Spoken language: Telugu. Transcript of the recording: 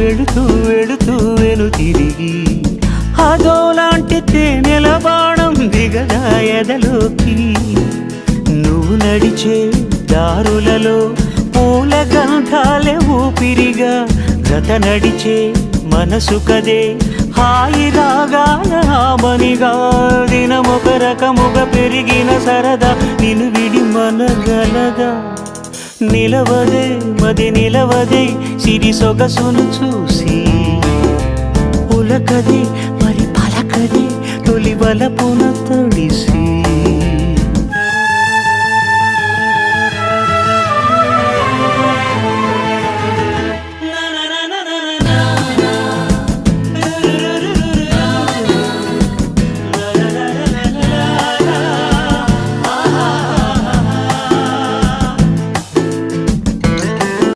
వెళుతూ వెళుతూ వెను తిరిగి అదోలాంటి తేనెల బాణం దిగదా ఎదలోకి. నువ్వు నడిచే దారులలో పూల గంధాలే ఊపిరిగా గత నడిచే మనసు కదే హాయి రాగాల ఆమనిగా. దినమొక రకముగా పెరిగిన సరదా నిన్ను విడి మనగలదా. నిలవదే మది నిలవదే సిరి సొగసును చూసి, ఉలకదే మరి పలకదే తొలి వలపున తడిసి.